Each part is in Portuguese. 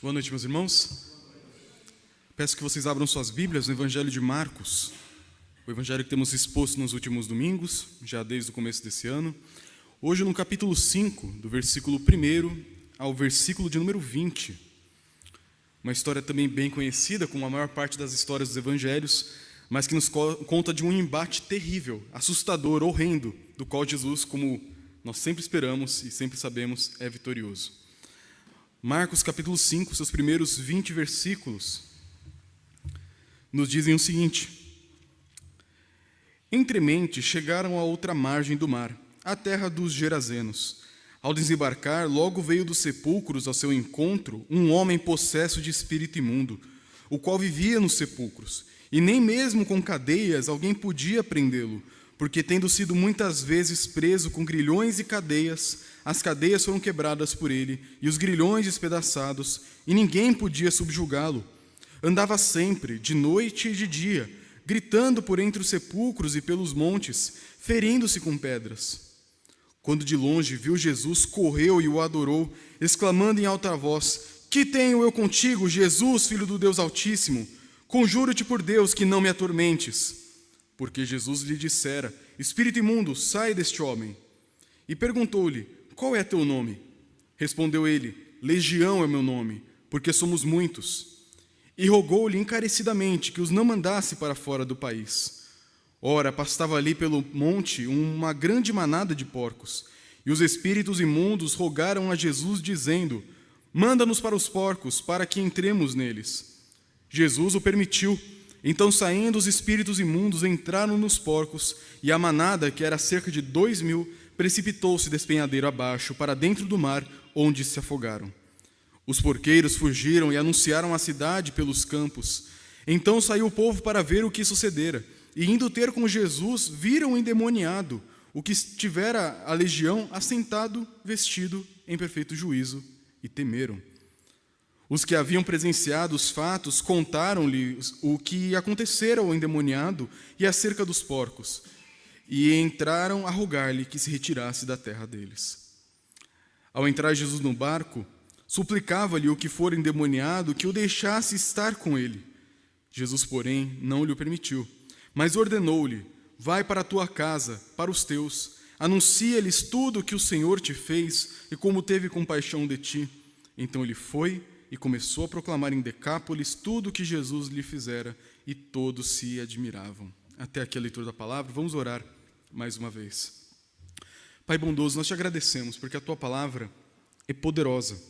Boa noite, meus irmãos. Peço que vocês abram suas Bíblias no Evangelho de Marcos, o Evangelho que temos exposto nos últimos domingos, já desde o começo desse ano. Hoje no capítulo 5, do versículo 1 ao versículo de número 20. Uma história também bem conhecida, como a maior parte das histórias dos Evangelhos, mas que nos conta de um embate terrível, assustador, horrendo, do qual Jesus, como nós sempre esperamos e sempre sabemos, é vitorioso. Marcos capítulo 5, seus primeiros 20 versículos, nos dizem o seguinte: Entremente chegaram à outra margem do mar, a terra dos Gerazenos. Ao desembarcar, logo veio dos sepulcros ao seu encontro um homem possesso de espírito imundo, o qual vivia nos sepulcros, e nem mesmo com cadeias alguém podia prendê-lo, porque tendo sido muitas vezes preso com grilhões e cadeias, as cadeias foram quebradas por ele, e os grilhões despedaçados, e ninguém podia subjugá-lo. Andava sempre, de noite e de dia, gritando por entre os sepulcros e pelos montes, ferindo-se com pedras. Quando de longe viu Jesus, correu e o adorou, exclamando em alta voz: Que tenho eu contigo, Jesus, Filho do Deus Altíssimo? Conjuro-te por Deus que não me atormentes. Porque Jesus lhe dissera: Espírito imundo, sai deste homem. E perguntou-lhe: Qual é teu nome? Respondeu ele: Legião é meu nome, porque somos muitos. E rogou-lhe encarecidamente que os não mandasse para fora do país. Ora, pastava ali pelo monte uma grande manada de porcos, e os espíritos imundos rogaram a Jesus, dizendo: Manda-nos para os porcos, para que entremos neles. Jesus o permitiu. Então, saindo os espíritos imundos, entraram nos porcos, e a manada, que era cerca de 2.000, precipitou-se despenhadeiro abaixo, para dentro do mar, onde se afogaram. Os porqueiros fugiram e anunciaram a cidade pelos campos. Então saiu o povo para ver o que sucedera, e indo ter com Jesus, viram o endemoniado, o que tivera a legião, assentado, vestido em perfeito juízo, e temeram. Os que haviam presenciado os fatos contaram-lhe o que acontecera ao endemoniado e acerca dos porcos, e entraram a rogar-lhe que se retirasse da terra deles. Ao entrar Jesus no barco, suplicava-lhe o que fora endemoniado que o deixasse estar com ele. Jesus, porém, não lhe o permitiu, mas ordenou-lhe: Vai para a tua casa, para os teus, anuncia-lhes tudo o que o Senhor te fez e como teve compaixão de ti. Então ele foi e começou a proclamar em Decápolis tudo o que Jesus lhe fizera, e todos se admiravam. Até aqui a leitura da palavra. Vamos orar mais uma vez. Pai bondoso, nós te agradecemos, porque a tua palavra é poderosa.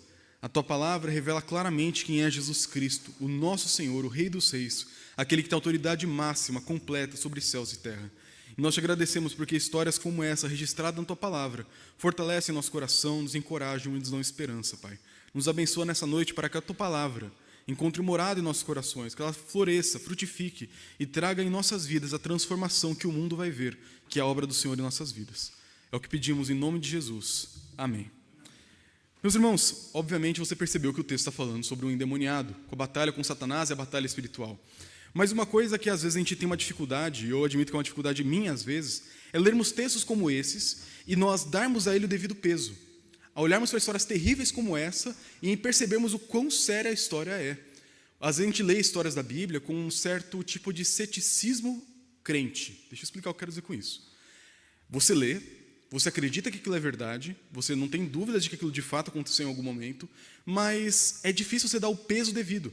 A tua palavra revela claramente quem é Jesus Cristo, o nosso Senhor, o Rei dos Reis, aquele que tem autoridade máxima, completa sobre céus e terra. E nós te agradecemos porque histórias como essa, registradas na tua palavra, fortalecem nosso coração, nos encorajam e nos dão esperança, Pai. Nos abençoa nessa noite para que a tua palavra encontre morada em nossos corações, que ela floresça, frutifique e traga em nossas vidas a transformação que o mundo vai ver, que é a obra do Senhor em nossas vidas. É o que pedimos em nome de Jesus. Amém. Meus irmãos, obviamente você percebeu que o texto está falando sobre um endemoniado, com a batalha com Satanás e a batalha espiritual. Mas uma coisa que às vezes a gente tem uma dificuldade, e eu admito que é uma dificuldade minha às vezes, é lermos textos como esses e nós darmos a ele o devido peso. A olharmos para histórias terríveis como essa e percebermos o quão séria a história é. Às vezes a gente lê histórias da Bíblia com um certo tipo de ceticismo crente. Deixa eu explicar o que eu quero dizer com isso. Você lê, você acredita que aquilo é verdade, você não tem dúvidas de que aquilo de fato aconteceu em algum momento, mas é difícil você dar o peso devido.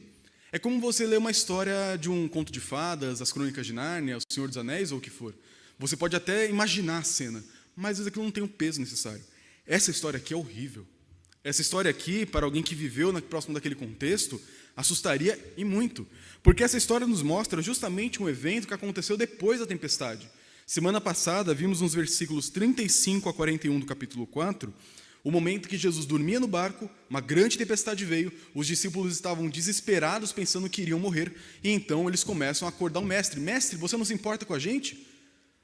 É como você ler uma história de um conto de fadas, as Crônicas de Nárnia, o Senhor dos Anéis ou o que for. Você pode até imaginar a cena, mas às vezes aquilo não tem o peso necessário. Essa história aqui é horrível. Essa história aqui, para alguém que viveu próximo daquele contexto, assustaria e muito. Porque essa história nos mostra justamente um evento que aconteceu depois da tempestade. Semana passada, vimos nos versículos 35 a 41 do capítulo 4, o momento que Jesus dormia no barco, uma grande tempestade veio, os discípulos estavam desesperados pensando que iriam morrer, e então eles começam a acordar o mestre. Mestre, você não se importa com a gente?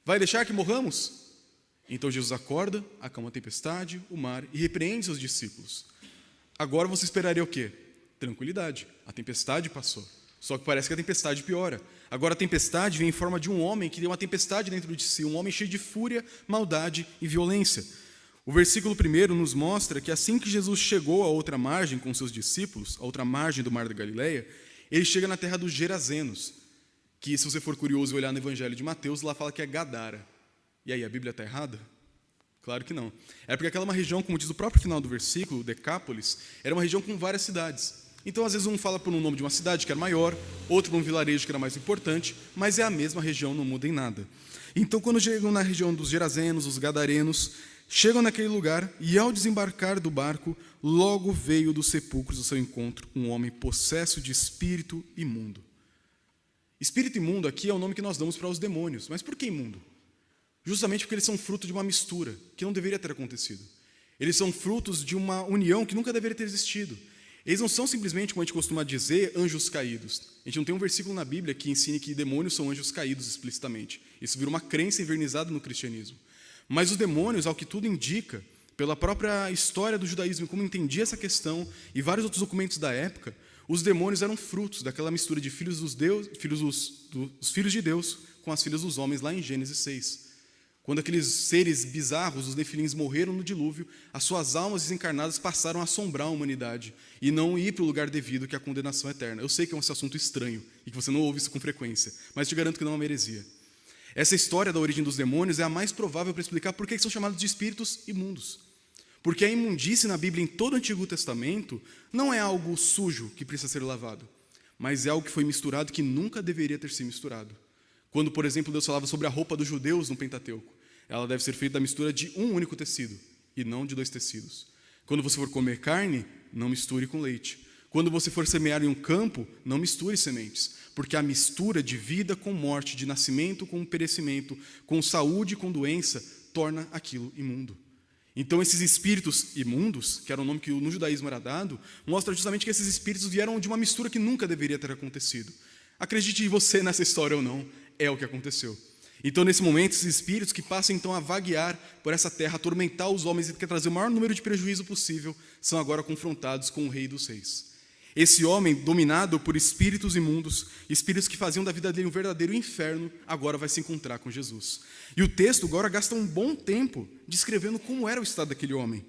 Vai deixar que morramos? Então Jesus acorda, acalma a tempestade, o mar e repreende seus discípulos. Agora você esperaria o quê? Tranquilidade. A tempestade passou. Só que parece que a tempestade piora. Agora a tempestade vem em forma de um homem que tem uma tempestade dentro de si, um homem cheio de fúria, maldade e violência. O versículo 1 nos mostra que assim que Jesus chegou à outra margem com seus discípulos, à outra margem do Mar da Galileia, ele chega na terra dos Gerazenos, que, se você for curioso e olhar no Evangelho de Mateus, lá fala que é Gadara. E aí, a Bíblia está errada? Claro que não. É porque aquela é uma região, como diz o próprio final do versículo, Decápolis, era uma região com várias cidades. Então, às vezes, um fala por um nome de uma cidade que era maior, outro por um vilarejo que era mais importante, mas é a mesma região, não muda em nada. Então, quando chegam na região dos Gerazenos, os Gadarenos, chegam naquele lugar e, ao desembarcar do barco, logo veio dos sepulcros ao seu encontro um homem possesso de espírito imundo. Espírito imundo aqui é o nome que nós damos para os demônios. Mas por que imundo? Justamente porque eles são fruto de uma mistura que não deveria ter acontecido. Eles são frutos de uma união que nunca deveria ter existido. Eles não são simplesmente, como a gente costuma dizer, anjos caídos. A gente não tem um versículo na Bíblia que ensine que demônios são anjos caídos explicitamente. Isso vira uma crença envernizada no cristianismo. Mas os demônios, ao que tudo indica, pela própria história do judaísmo, como entendia essa questão, e vários outros documentos da época, os demônios eram frutos daquela mistura de filhos dos filhos de Deus com as filhas dos homens, lá em Gênesis 6. Quando aqueles seres bizarros, os nefilins, morreram no dilúvio, as suas almas desencarnadas passaram a assombrar a humanidade e não ir para o lugar devido, que é a condenação eterna. Eu sei que é um assunto estranho e que você não ouve isso com frequência, mas te garanto que não é uma heresia. Essa história da origem dos demônios é a mais provável para explicar por que são chamados de espíritos imundos. Porque a imundície na Bíblia, em todo o Antigo Testamento, não é algo sujo que precisa ser lavado, mas é algo que foi misturado que nunca deveria ter sido misturado. Quando, por exemplo, Deus falava sobre a roupa dos judeus no Pentateuco, ela deve ser feita da mistura de um único tecido, e não de 2 tecidos. Quando você for comer carne, não misture com leite. Quando você for semear em um campo, não misture sementes, porque a mistura de vida com morte, de nascimento com perecimento, com saúde com doença, torna aquilo imundo. Então, esses espíritos imundos, que era o nome que no judaísmo era dado, mostra justamente que esses espíritos vieram de uma mistura que nunca deveria ter acontecido. Acredite você nessa história ou não, é o que aconteceu. Então, nesse momento, esses espíritos que passam então a vaguear por essa terra, atormentar os homens e quer trazer o maior número de prejuízo possível, são agora confrontados com o Rei dos Reis. Esse homem, dominado por espíritos imundos, espíritos que faziam da vida dele um verdadeiro inferno, agora vai se encontrar com Jesus. E o texto agora gasta um bom tempo descrevendo como era o estado daquele homem.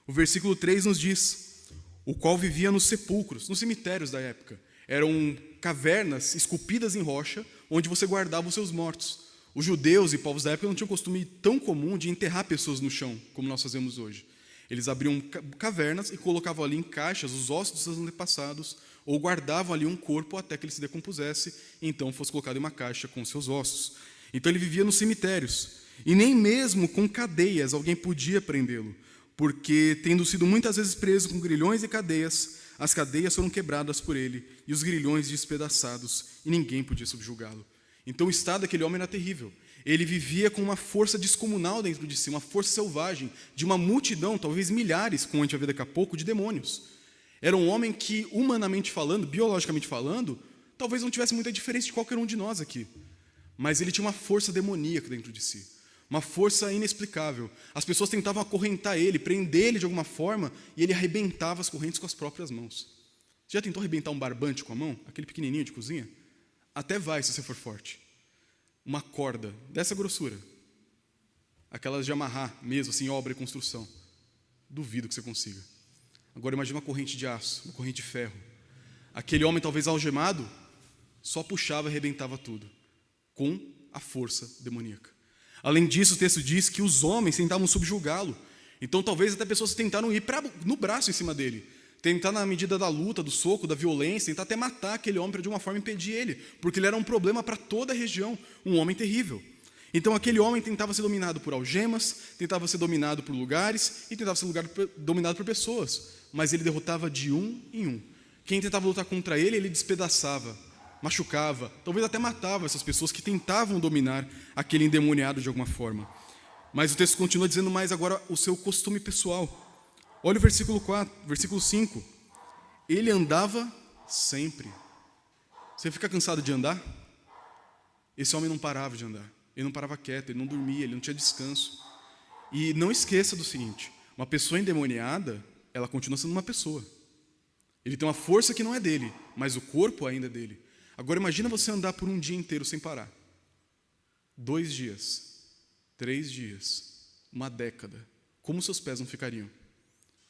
O versículo 3 nos diz: o qual vivia nos sepulcros, nos cemitérios da época. Eram cavernas esculpidas em rocha, onde você guardava os seus mortos. Os judeus e povos da época não tinham um costume tão comum de enterrar pessoas no chão, como nós fazemos hoje. Eles abriam cavernas e colocavam ali em caixas os ossos dos seus antepassados, ou guardavam ali um corpo até que ele se decompusesse, e então fosse colocado em uma caixa com os seus ossos. Então ele vivia nos cemitérios, e nem mesmo com cadeias alguém podia prendê-lo, porque, tendo sido muitas vezes preso com grilhões e cadeias, as cadeias foram quebradas por ele, e os grilhões despedaçados, e ninguém podia subjugá-lo. Então o estado daquele homem era terrível. Ele vivia com uma força descomunal dentro de si, uma força selvagem, de uma multidão, talvez milhares, como a gente vai ver daqui a pouco, de demônios. Era um homem que, humanamente falando, biologicamente falando, talvez não tivesse muita diferença de qualquer um de nós aqui. Mas ele tinha uma força demoníaca dentro de si, uma força inexplicável. As pessoas tentavam acorrentar ele, prender ele de alguma forma, e ele arrebentava as correntes com as próprias mãos. Você já tentou arrebentar um barbante com a mão? Aquele pequenininho de cozinha? Até vai, se você for forte. Uma corda dessa grossura, aquelas de amarrar mesmo, assim, obra e construção. Duvido que você consiga. Agora imagine uma corrente de aço, uma corrente de ferro. Aquele homem, talvez algemado, só puxava e arrebentava tudo, com a força demoníaca. Além disso, o texto diz que os homens tentavam subjugá-lo. Então talvez até pessoas tentaram ir no braço em cima dele, tentar na medida da luta, do soco, da violência, tentar até matar aquele homem para de uma forma impedir ele, porque ele era um problema para toda a região, um homem terrível. Então aquele homem tentava ser dominado por algemas, tentava ser dominado por lugares e tentava ser dominado por pessoas, mas ele derrotava de um em um. Quem tentava lutar contra ele, ele despedaçava, machucava, talvez até matava essas pessoas que tentavam dominar aquele endemoniado de alguma forma. Mas o texto continua dizendo mais agora o seu costume pessoal. Olha o versículo 5. Ele andava sempre. Você fica cansado de andar? Esse homem não parava de andar. Ele não parava quieto, ele não dormia, ele não tinha descanso. E não esqueça do seguinte: uma pessoa endemoniada, ela continua sendo uma pessoa. Ele tem uma força que não é dele, mas o corpo ainda é dele. Agora imagina você andar por um dia inteiro sem parar. 2 dias, 3 dias, uma década. como seus pés não ficariam?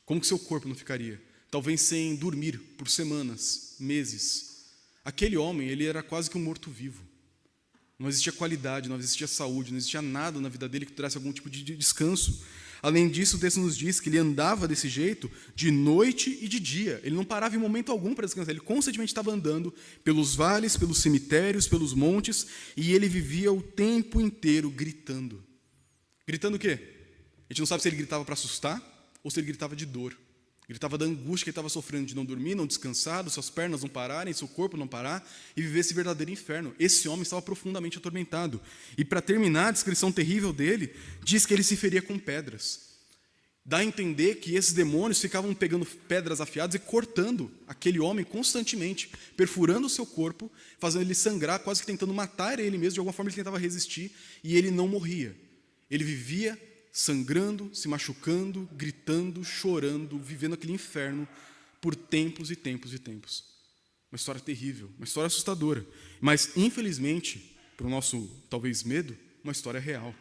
Como que seu corpo não ficaria? Talvez sem dormir por semanas, meses. Aquele homem, ele era quase que um morto-vivo. Não existia qualidade, não existia saúde, não existia nada na vida dele que trouxesse algum tipo de descanso. Além disso, o texto nos diz que ele andava desse jeito de noite e de dia. Ele não parava em momento algum para descansar. Ele constantemente estava andando pelos vales, pelos cemitérios, pelos montes, e ele vivia o tempo inteiro gritando. Gritando o quê? A gente não sabe se ele gritava para assustar ou se ele gritava de dor. Ele gritava da angústia que ele estava sofrendo de não dormir, não descansar, suas pernas não pararem, seu corpo não parar, e viver esse verdadeiro inferno. Esse homem estava profundamente atormentado. E para terminar a descrição terrível dele, diz que ele se feria com pedras. Dá a entender que esses demônios ficavam pegando pedras afiadas e cortando aquele homem constantemente, perfurando o seu corpo, fazendo ele sangrar, quase que tentando matar ele mesmo. De alguma forma ele tentava resistir, e ele não morria. Ele vivia sangrando, se machucando, gritando, chorando, vivendo aquele inferno por tempos e tempos e tempos. Uma história terrível, uma história assustadora, mas infelizmente, para o nosso talvez medo, uma história real.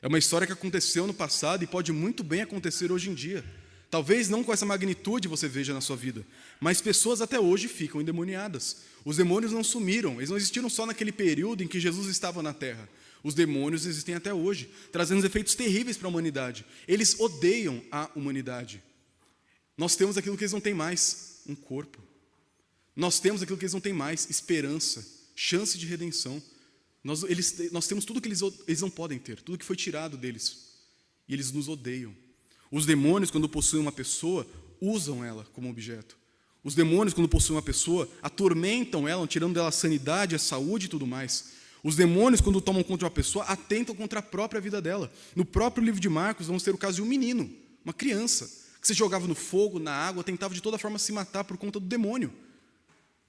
É uma história que aconteceu no passado e pode muito bem acontecer hoje em dia. Talvez não com essa magnitude você veja na sua vida, mas pessoas até hoje ficam endemoniadas. Os demônios não sumiram, eles não existiram só naquele período em que Jesus estava na terra. Os demônios existem até hoje, trazendo efeitos terríveis para a humanidade. Eles odeiam a humanidade. Nós temos aquilo que eles não têm mais, um corpo. Nós temos aquilo que eles não têm mais, esperança, chance de redenção. Nós temos tudo que eles não podem ter, tudo que foi tirado deles. E eles nos odeiam. Os demônios, quando possuem uma pessoa, usam ela como objeto. Os demônios, quando possuem uma pessoa, atormentam ela, tirando dela a sanidade, a saúde e tudo mais. Os demônios, quando tomam conta de uma pessoa, atentam contra a própria vida dela. No próprio livro de Marcos, vamos ter o caso de um menino, uma criança, que se jogava no fogo, na água, tentava de toda forma se matar por conta do demônio.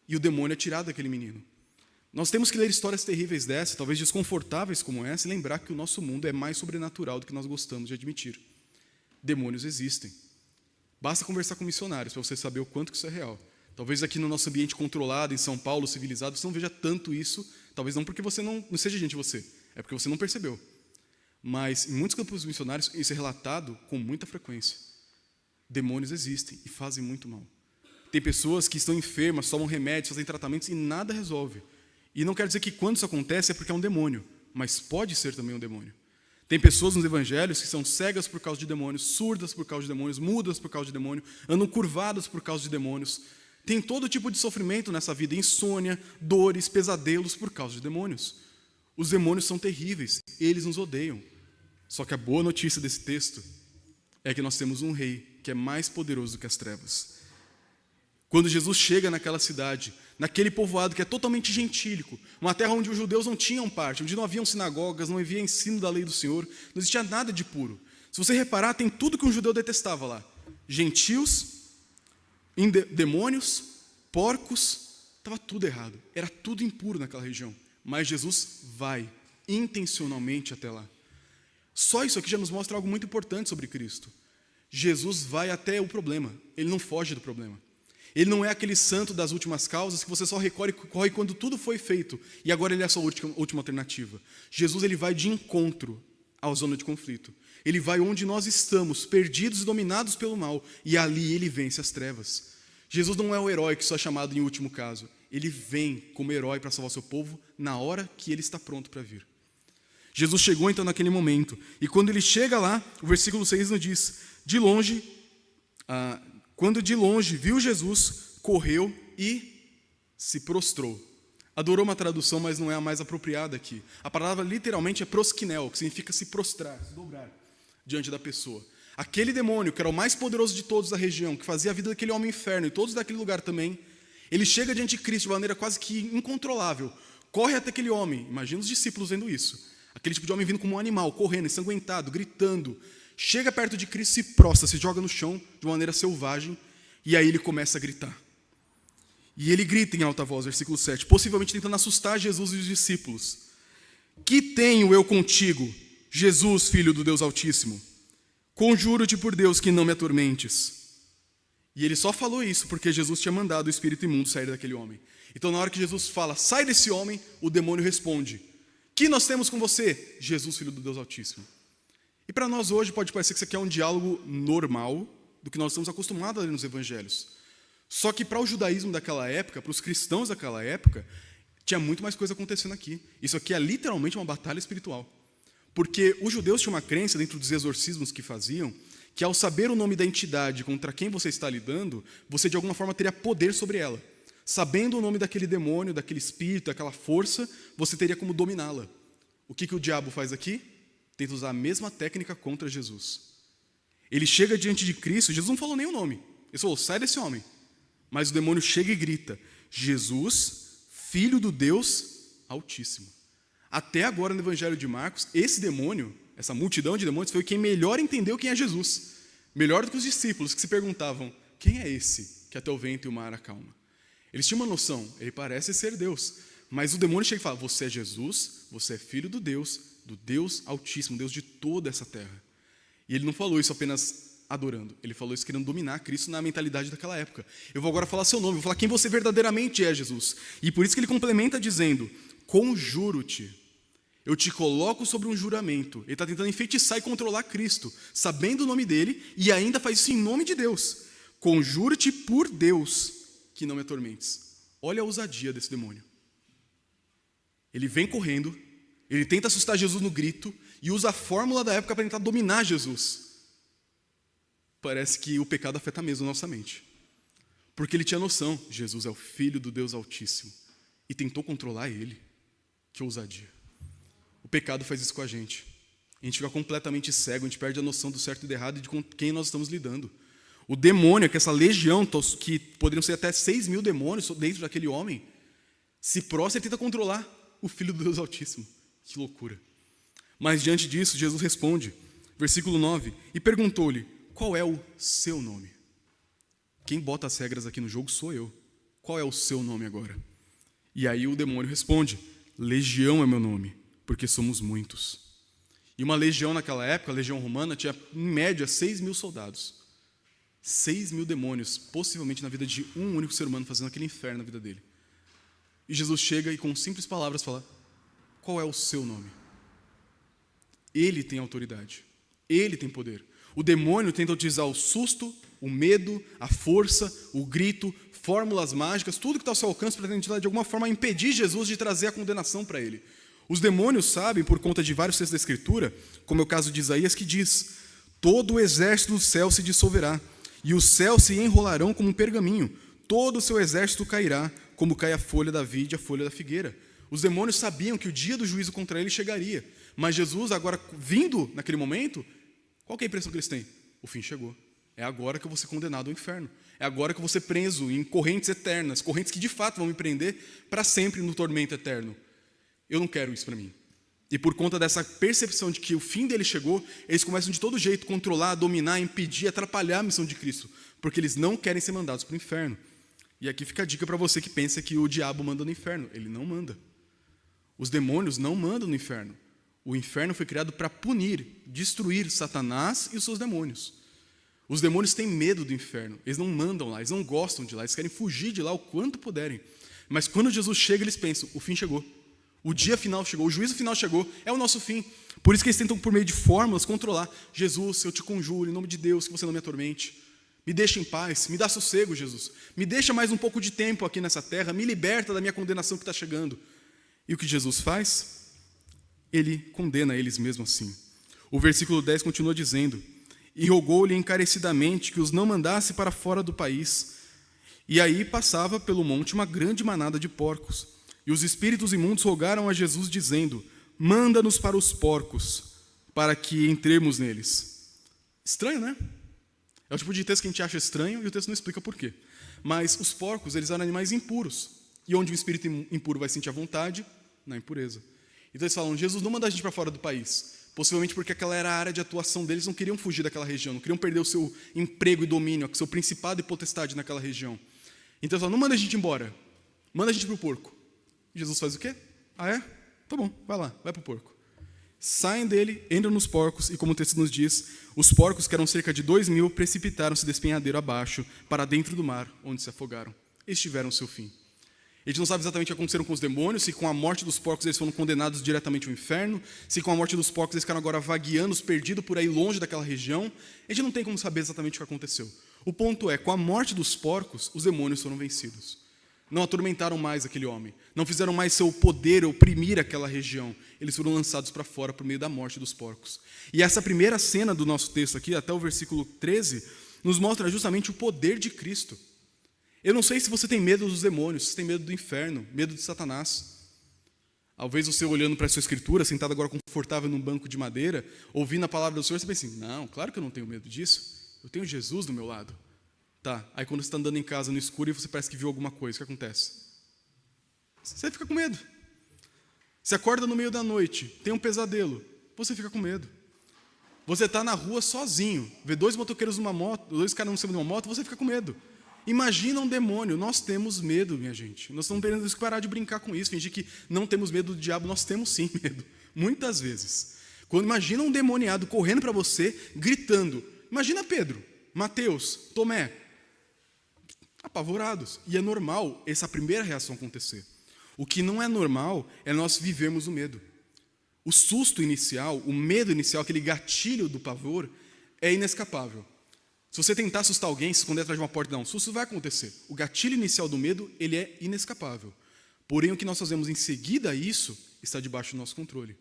E o demônio é tirado daquele menino. Nós temos que ler histórias terríveis dessas, talvez desconfortáveis como essa, e lembrar que o nosso mundo é mais sobrenatural do que nós gostamos de admitir. Demônios existem. Basta conversar com missionários para você saber o quanto que isso é real. Talvez aqui no nosso ambiente controlado, em São Paulo, civilizado, você não veja tanto isso. Talvez não porque você não seja gente você, é porque você não percebeu. Mas em muitos campos missionários isso é relatado com muita frequência. Demônios existem e fazem muito mal. Tem pessoas que estão enfermas, tomam remédios, fazem tratamentos e nada resolve. E não quer dizer que quando isso acontece é porque é um demônio, mas pode ser também um demônio. Tem pessoas nos evangelhos que são cegas por causa de demônios, surdas por causa de demônios, mudas por causa de demônio, andam curvadas por causa de demônios. Tem todo tipo de sofrimento nessa vida, insônia, dores, pesadelos por causa de demônios. Os demônios são terríveis, eles nos odeiam. Só que a boa notícia desse texto é que nós temos um rei que é mais poderoso do que as trevas. Quando Jesus chega naquela cidade, naquele povoado que é totalmente gentílico, uma terra onde os judeus não tinham parte, onde não haviam sinagogas, não havia ensino da lei do Senhor, não existia nada de puro. Se você reparar, tem tudo que um judeu detestava lá. Gentios, demônios, porcos, estava tudo errado. Era tudo impuro naquela região. Mas Jesus vai intencionalmente até lá. Só isso aqui já nos mostra algo muito importante sobre Cristo. Jesus vai até o problema. Ele não foge do problema. Ele não é aquele santo das últimas causas que você só corre quando tudo foi feito. E agora ele é a sua última alternativa. Jesus ele vai de encontro à zona de conflito. Ele vai onde nós estamos, perdidos e dominados pelo mal, e ali ele vence as trevas. Jesus não é o herói que só é chamado em último caso. Ele vem como herói para salvar o seu povo na hora que ele está pronto para vir. Jesus chegou então naquele momento, e quando ele chega lá, o versículo 6 nos diz, quando de longe viu Jesus, correu e se prostrou. Adorou uma tradução, mas não é a mais apropriada aqui. A palavra literalmente é proskinel, que significa se prostrar, se dobrar diante da pessoa. Aquele demônio, que era o mais poderoso de todos da região, que fazia a vida daquele homem inferno e todos daquele lugar também, ele chega diante de Cristo de maneira quase que incontrolável, corre até aquele homem, imagina os discípulos vendo isso, aquele tipo de homem vindo como um animal, correndo, ensanguentado, gritando, chega perto de Cristo, se prostra, se joga no chão de maneira selvagem, e aí ele começa a gritar. E ele grita em alta voz, versículo 7, possivelmente tentando assustar Jesus e os discípulos. Que tenho eu contigo, Jesus, Filho do Deus Altíssimo? Conjuro-te por Deus que não me atormentes. E ele só falou isso porque Jesus tinha mandado o espírito imundo sair daquele homem. Então na hora que Jesus fala, sai desse homem, o demônio responde, que nós temos com você? Jesus, Filho do Deus Altíssimo. E para nós hoje pode parecer que isso aqui é um diálogo normal do que nós estamos acostumados a ler nos evangelhos. Só que para o judaísmo daquela época, para os cristãos daquela época, tinha muito mais coisa acontecendo aqui. Isso aqui é literalmente uma batalha espiritual. Porque os judeus tinham uma crença dentro dos exorcismos que faziam, que ao saber o nome da entidade contra quem você está lidando, você de alguma forma teria poder sobre ela. Sabendo o nome daquele demônio, daquele espírito, daquela força, você teria como dominá-la. O que o diabo faz aqui? Tenta usar a mesma técnica contra Jesus. Ele chega diante de Cristo, Jesus não falou nem o nome. Ele falou, sai desse homem. Mas o demônio chega e grita, Jesus, Filho do Deus Altíssimo. Até agora no Evangelho de Marcos, esse demônio, essa multidão de demônios, foi quem melhor entendeu quem é Jesus. Melhor do que os discípulos que se perguntavam, quem é esse que até o vento e o mar acalma? Eles tinham uma noção, ele parece ser Deus. Mas o demônio chega e fala, você é Jesus, você é Filho do Deus Altíssimo, Deus de toda essa terra. E ele não falou isso apenas adorando, ele falou isso querendo dominar Cristo na mentalidade daquela época. Eu vou agora falar seu nome, vou falar quem você verdadeiramente é, Jesus. E por isso que ele complementa dizendo, conjuro-te, eu te coloco sobre um juramento. Ele está tentando enfeitiçar e controlar Cristo, sabendo o nome dele, e ainda faz isso em nome de Deus. Conjuro-te por Deus que não me atormentes. Olha a ousadia desse demônio. Ele vem correndo, ele tenta assustar Jesus no grito e usa a fórmula da época para tentar dominar Jesus. Parece que o pecado afeta mesmo a nossa mente. Porque ele tinha noção, Jesus é o Filho do Deus Altíssimo. E tentou controlar ele. Que ousadia. O pecado faz isso com a gente. A gente fica completamente cego, a gente perde a noção do certo e do errado e de com quem nós estamos lidando. O demônio, que essa legião, que poderiam ser até 6.000 demônios dentro daquele homem, se prostra e tenta controlar o Filho do Deus Altíssimo. Que loucura. Mas diante disso, Jesus responde, versículo 9, e perguntou-lhe, qual é o seu nome? Quem bota as regras aqui no jogo sou eu. Qual é o seu nome agora? E aí o demônio responde, Legião é meu nome, porque somos muitos. E uma legião naquela época, a legião romana, tinha em média 6.000 soldados. 6.000 demônios, possivelmente na vida de um único ser humano, fazendo aquele inferno na vida dele. E Jesus chega e com simples palavras fala, qual é o seu nome? Ele tem autoridade, ele tem poder. O demônio tenta utilizar o susto, o medo, a força, o grito, fórmulas mágicas, tudo que está ao seu alcance para tentar de alguma forma impedir Jesus de trazer a condenação para ele. Os demônios sabem, por conta de vários textos da Escritura, como é o caso de Isaías, que diz, todo o exército do céu se dissolverá, e os céus se enrolarão como um pergaminho, todo o seu exército cairá, como cai a folha da vide, a folha da figueira. Os demônios sabiam que o dia do juízo contra ele chegaria, mas Jesus, agora vindo naquele momento, qual que é a impressão que eles têm? O fim chegou. É agora que eu vou ser condenado ao inferno. É agora que eu vou ser preso em correntes eternas, correntes que de fato vão me prender para sempre no tormento eterno. Eu não quero isso para mim. E por conta dessa percepção de que o fim dele chegou, eles começam de todo jeito a controlar, a dominar, a impedir, a atrapalhar a missão de Cristo, porque eles não querem ser mandados para o inferno. E aqui fica a dica para você que pensa que o diabo manda no inferno. Ele não manda. Os demônios não mandam no inferno. O inferno foi criado para punir, destruir Satanás e os seus demônios. Os demônios têm medo do inferno. Eles não mandam lá, eles não gostam de lá, eles querem fugir de lá o quanto puderem. Mas quando Jesus chega, eles pensam, o fim chegou. O dia final chegou, o juízo final chegou, é o nosso fim. Por isso que eles tentam, por meio de fórmulas, controlar. Jesus, eu te conjuro, em nome de Deus, que você não me atormente. Me deixa em paz, me dá sossego, Jesus. Me deixa mais um pouco de tempo aqui nessa terra, me liberta da minha condenação que está chegando. E o que Jesus faz? Ele condena eles mesmo assim. O versículo 10 continua dizendo, e rogou-lhe encarecidamente que os não mandasse para fora do país. E aí passava pelo monte uma grande manada de porcos. E os espíritos imundos rogaram a Jesus, dizendo, manda-nos para os porcos, para que entremos neles. Estranho, né? É o tipo de texto que a gente acha estranho e o texto não explica por quê. Mas os porcos, eles eram animais impuros. E onde um espírito impuro vai sentir a vontade? Na impureza. Então eles falam, Jesus, não manda a gente para fora do país. Possivelmente porque aquela era a área de atuação deles, não queriam fugir daquela região, não queriam perder o seu emprego e domínio, o seu principado e potestade naquela região. Então eles falam, não manda a gente embora, manda a gente para o porco. E Jesus faz o quê? Ah, é? Tá bom, vai lá, vai para o porco. Saem dele, entram nos porcos, e como o texto nos diz, os porcos, que eram cerca de 2.000, precipitaram-se despenhadeiro abaixo, para dentro do mar, onde se afogaram. Eles tiveram o seu fim. A gente não sabe exatamente o que aconteceu com os demônios, se com a morte dos porcos eles foram condenados diretamente ao inferno, se com a morte dos porcos eles ficaram agora vagueando, perdidos por aí longe daquela região. A gente não tem como saber exatamente o que aconteceu. O ponto é, com a morte dos porcos, os demônios foram vencidos. Não atormentaram mais aquele homem, não fizeram mais seu poder oprimir aquela região. Eles foram lançados para fora por meio da morte dos porcos. E essa primeira cena do nosso texto aqui, até o versículo 13, nos mostra justamente o poder de Cristo. Eu não sei se você tem medo dos demônios, se você tem medo do inferno, medo de Satanás. Talvez você olhando para a sua escritura, sentado agora confortável num banco de madeira, ouvindo a palavra do Senhor, você pensa assim, não, claro que eu não tenho medo disso. Eu tenho Jesus do meu lado. Tá, aí quando você está andando em casa no escuro e você parece que viu alguma coisa, o que acontece? Você fica com medo. Você acorda no meio da noite, tem um pesadelo, você fica com medo. Você está na rua sozinho, vê dois motoqueiros numa moto, dois caras em cima de uma moto, você fica com medo. Imagina um demônio. Nós temos medo, minha gente. Nós estamos querendo parar de brincar com isso, fingir que não temos medo do diabo. Nós temos sim medo, muitas vezes. Quando imagina um demoniado correndo para você, gritando. Imagina Pedro, Mateus, Tomé, apavorados. E é normal essa primeira reação acontecer. O que não é normal é nós vivermos o medo. O susto inicial, o medo inicial, aquele gatilho do pavor, é inescapável. Se você tentar assustar alguém, se esconder atrás de uma porta e dar um susto, vai acontecer. O gatilho inicial do medo, ele é inescapável. Porém, o que nós fazemos em seguida a isso, está debaixo do nosso controle.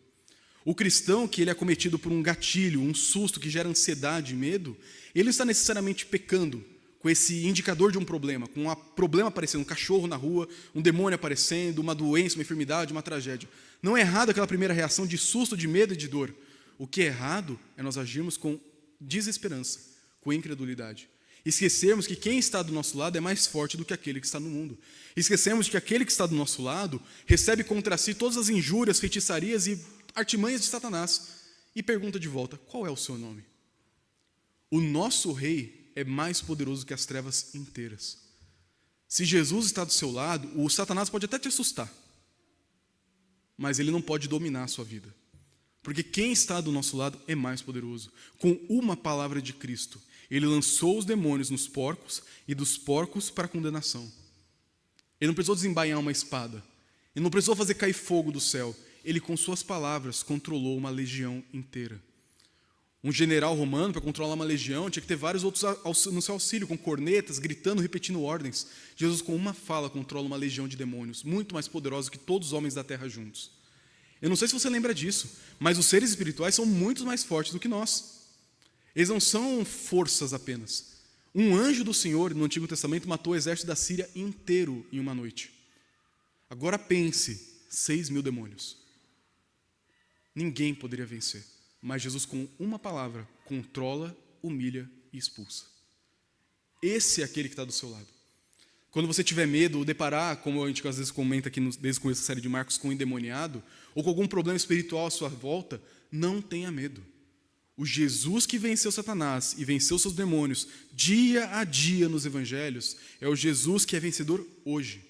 O cristão, que ele é acometido por um gatilho, um susto que gera ansiedade e medo, ele não está necessariamente pecando com esse indicador de um problema, com um problema aparecendo, um cachorro na rua, um demônio aparecendo, uma doença, uma enfermidade, uma tragédia. Não é errado aquela primeira reação de susto, de medo e de dor. O que é errado é nós agirmos com desesperança, com incredulidade. Esquecermos que quem está do nosso lado é mais forte do que aquele que está no mundo. Esquecemos que aquele que está do nosso lado recebe contra si todas as injúrias, feitiçarias e artimanhas de Satanás e pergunta de volta, qual é o seu nome? O nosso rei é mais poderoso que as trevas inteiras. Se Jesus está do seu lado, o Satanás pode até te assustar, mas ele não pode dominar a sua vida. Porque quem está do nosso lado é mais poderoso. Com uma palavra de Cristo, ele lançou os demônios nos porcos e dos porcos para a condenação. Ele não precisou desembainhar uma espada. Ele não precisou fazer cair fogo do céu. Ele, com suas palavras, controlou uma legião inteira. Um general romano, para controlar uma legião, tinha que ter vários outros no seu auxílio, com cornetas, gritando, repetindo ordens. Jesus, com uma fala, controla uma legião de demônios, muito mais poderosa que todos os homens da terra juntos. Eu não sei se você lembra disso, mas os seres espirituais são muito mais fortes do que nós. Eles não são forças apenas. Um anjo do Senhor, no Antigo Testamento, matou o exército da Síria inteiro em uma noite. Agora pense, 6.000 demônios. Ninguém poderia vencer. Mas Jesus, com uma palavra, controla, humilha e expulsa. Esse é aquele que está do seu lado. Quando você tiver medo, ou deparar, como a gente às vezes comenta aqui desde o começo da série de Marcos, com um endemoniado, ou com algum problema espiritual à sua volta, não tenha medo. O Jesus que venceu Satanás e venceu seus demônios dia a dia nos evangelhos, é o Jesus que é vencedor hoje.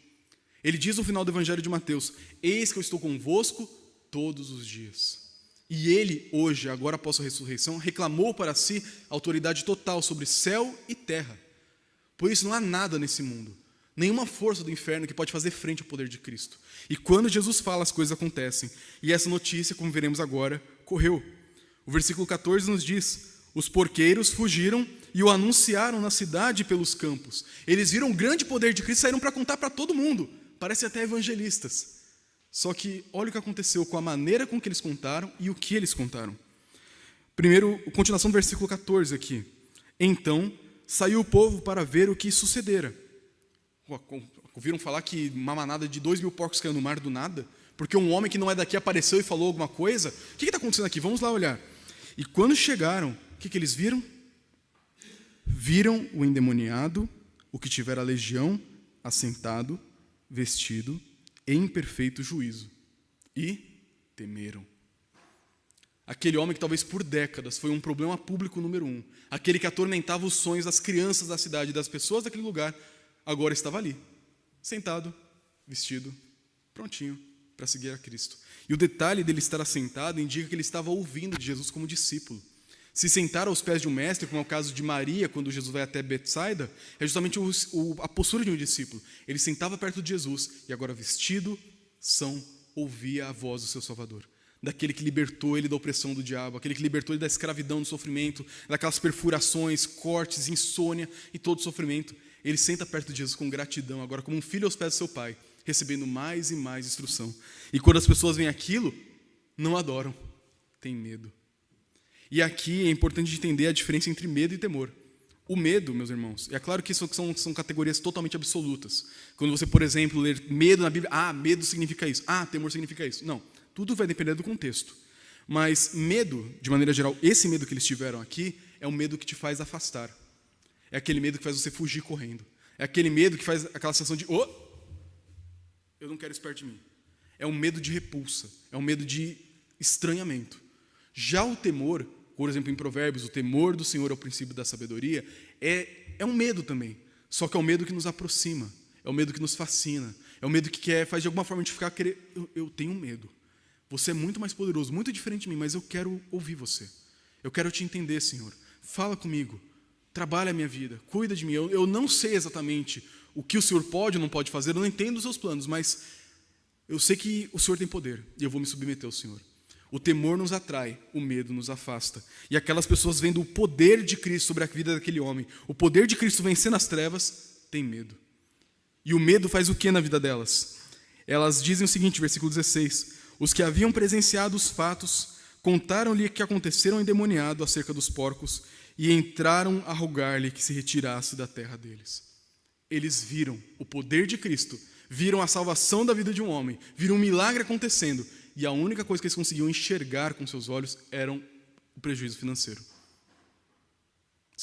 Ele diz no final do evangelho de Mateus, eis que eu estou convosco todos os dias. E ele, hoje, agora após a ressurreição, reclamou para si autoridade total sobre céu e terra. Por isso não há nada nesse mundo, nenhuma força do inferno que pode fazer frente ao poder de Cristo. E quando Jesus fala, as coisas acontecem. E essa notícia, como veremos agora, correu. O versículo 14 nos diz, os porqueiros fugiram e o anunciaram na cidade e pelos campos. Eles viram o grande poder de Cristo e saíram para contar para todo mundo. Parece até evangelistas. Só que olha o que aconteceu com a maneira com que eles contaram e o que eles contaram. Primeiro, a continuação do versículo 14 aqui. Então, saiu o povo para ver o que sucedera. Ouviram falar que uma manada de 2.000 porcos caiu no mar do nada? Porque um homem que não é daqui apareceu e falou alguma coisa? O que está acontecendo aqui? Vamos lá olhar. E quando chegaram, o que eles viram? Viram o endemoniado, o que tivera a legião, assentado, vestido, em perfeito juízo, e temeram. Aquele homem que talvez por décadas foi um problema público número 1, aquele que atormentava os sonhos das crianças da cidade, das pessoas daquele lugar, agora estava ali, sentado, vestido, prontinho para seguir a Cristo. E o detalhe dele estar assentado indica que ele estava ouvindo de Jesus como discípulo. Se sentar aos pés de um mestre, como é o caso de Maria, quando Jesus vai até Betsaida, é justamente a postura de um discípulo. Ele sentava perto de Jesus e agora vestido, são, ouvia a voz do seu Salvador. Daquele que libertou ele da opressão do diabo, aquele que libertou ele da escravidão, do sofrimento, daquelas perfurações, cortes, insônia e todo sofrimento. Ele senta perto de Jesus com gratidão, agora como um filho aos pés do seu pai, recebendo mais e mais instrução. E quando as pessoas veem aquilo, não adoram, têm medo. E aqui é importante entender a diferença entre medo e temor. O medo, meus irmãos, é claro que isso são categorias totalmente absolutas. Quando você, por exemplo, ler medo na Bíblia, medo significa isso, temor significa isso. Não, tudo vai depender do contexto. Mas medo, de maneira geral, esse medo que eles tiveram aqui, é um medo que te faz afastar. É aquele medo que faz você fugir correndo. É aquele medo que faz aquela sensação de, eu não quero isso perto de mim. É um medo de repulsa, é um medo de estranhamento. Já o temor, por exemplo, em Provérbios, o temor do Senhor é o princípio da sabedoria, é um medo também. Só que é um medo que nos aproxima, é um medo que nos fascina, é um medo que faz de alguma forma a gente ficar eu tenho medo. Você é muito mais poderoso, muito diferente de mim, mas eu quero ouvir você. Eu quero te entender, Senhor. Fala comigo, trabalha a minha vida, cuida de mim. Eu não sei exatamente o que o Senhor pode ou não pode fazer, eu não entendo os seus planos, mas eu sei que o Senhor tem poder e eu vou me submeter ao Senhor. O temor nos atrai, o medo nos afasta. E aquelas pessoas vendo o poder de Cristo sobre a vida daquele homem, o poder de Cristo vencendo as trevas, têm medo. E o medo faz o que na vida delas? Elas dizem o seguinte, versículo 16: os que haviam presenciado os fatos contaram-lhe que aconteceram endemoniado acerca dos porcos e entraram a rogar-lhe que se retirasse da terra deles. Eles viram o poder de Cristo, viram a salvação da vida de um homem, viram um milagre acontecendo, e a única coisa que eles conseguiam enxergar com seus olhos era o prejuízo financeiro.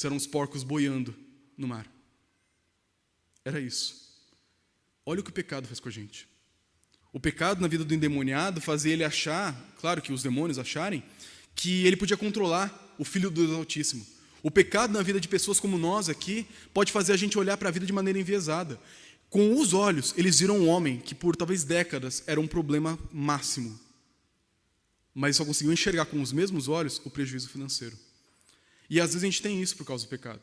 Eram os porcos boiando no mar. Era isso. Olha o que o pecado faz com a gente. O pecado na vida do endemoniado fazia ele achar, claro que os demônios acharem, que ele podia controlar o Filho do Deus Altíssimo. O pecado na vida de pessoas como nós aqui pode fazer a gente olhar para a vida de maneira enviesada. Com os olhos, eles viram um homem que por talvez décadas era um problema máximo, mas só conseguiu enxergar com os mesmos olhos o prejuízo financeiro. E às vezes a gente tem isso por causa do pecado.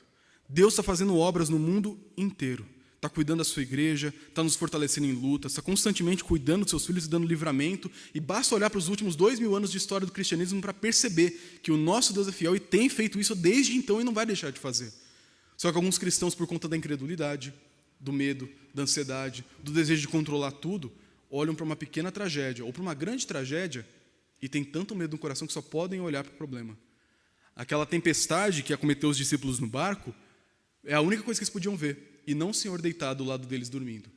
Deus está fazendo obras no mundo inteiro. Está cuidando da sua igreja, está nos fortalecendo em lutas, está constantemente cuidando dos seus filhos e dando livramento. E basta olhar para os últimos 2000 anos de história do cristianismo para perceber que o nosso Deus é fiel e tem feito isso desde então e não vai deixar de fazer. Só que alguns cristãos, por conta da incredulidade, do medo, da ansiedade, do desejo de controlar tudo, olham para uma pequena tragédia ou para uma grande tragédia e têm tanto medo no coração que só podem olhar para o problema. Aquela tempestade que acometeu os discípulos no barco é a única coisa que eles podiam ver, e não o Senhor deitado ao lado deles dormindo.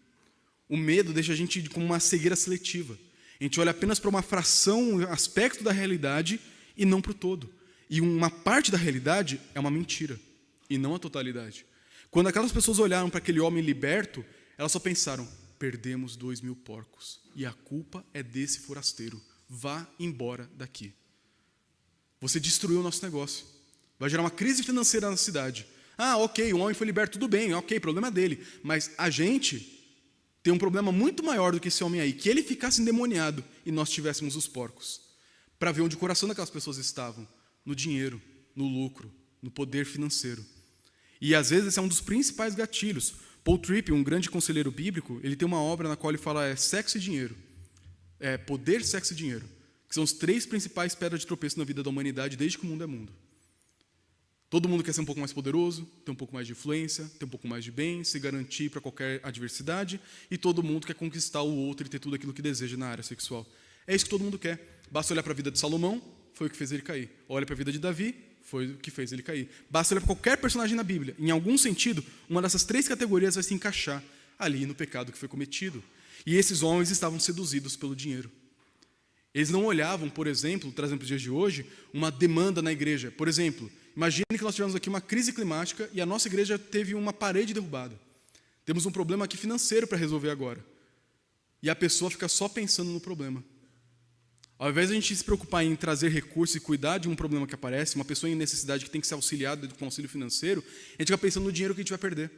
O medo deixa a gente com uma cegueira seletiva. A gente olha apenas para uma fração, um aspecto da realidade e não para o todo. E uma parte da realidade é uma mentira, e não a totalidade. Quando aquelas pessoas olharam para aquele homem liberto, elas só pensaram, perdemos 2.000 porcos, e a culpa é desse forasteiro. Vá embora daqui. Você destruiu o nosso negócio. Vai gerar uma crise financeira na cidade. Ok, o homem foi liberto, tudo bem, ok, problema dele. Mas a gente tem um problema muito maior do que esse homem aí, que ele ficasse endemoniado e nós tivéssemos os porcos. Para ver onde o coração daquelas pessoas estavam. No dinheiro, no lucro, no poder financeiro. E às vezes esse é um dos principais gatilhos. Paul Tripp, um grande conselheiro bíblico, ele tem uma obra na qual ele fala sexo e dinheiro. Poder, sexo e dinheiro. Que são os 3 principais pedras de tropeço na vida da humanidade desde que o mundo é mundo. Todo mundo quer ser um pouco mais poderoso, ter um pouco mais de influência, ter um pouco mais de bem, se garantir para qualquer adversidade, e todo mundo quer conquistar o outro e ter tudo aquilo que deseja na área sexual. É isso que todo mundo quer. Basta olhar para a vida de Salomão, foi o que fez ele cair. Olha para a vida de Davi, foi o que fez ele cair. Basta olhar para qualquer personagem na Bíblia. Em algum sentido, uma dessas 3 categorias vai se encaixar ali no pecado que foi cometido. E esses homens estavam seduzidos pelo dinheiro. Eles não olhavam, por exemplo, trazendo para os dias de hoje, uma demanda na igreja. Por exemplo, imagine que nós tivemos aqui uma crise climática e a nossa igreja teve uma parede derrubada. Temos um problema aqui financeiro para resolver agora. E a pessoa fica só pensando no problema. Ao invés de a gente se preocupar em trazer recursos e cuidar de um problema que aparece, uma pessoa em necessidade que tem que ser auxiliada com auxílio financeiro, a gente fica pensando no dinheiro que a gente vai perder.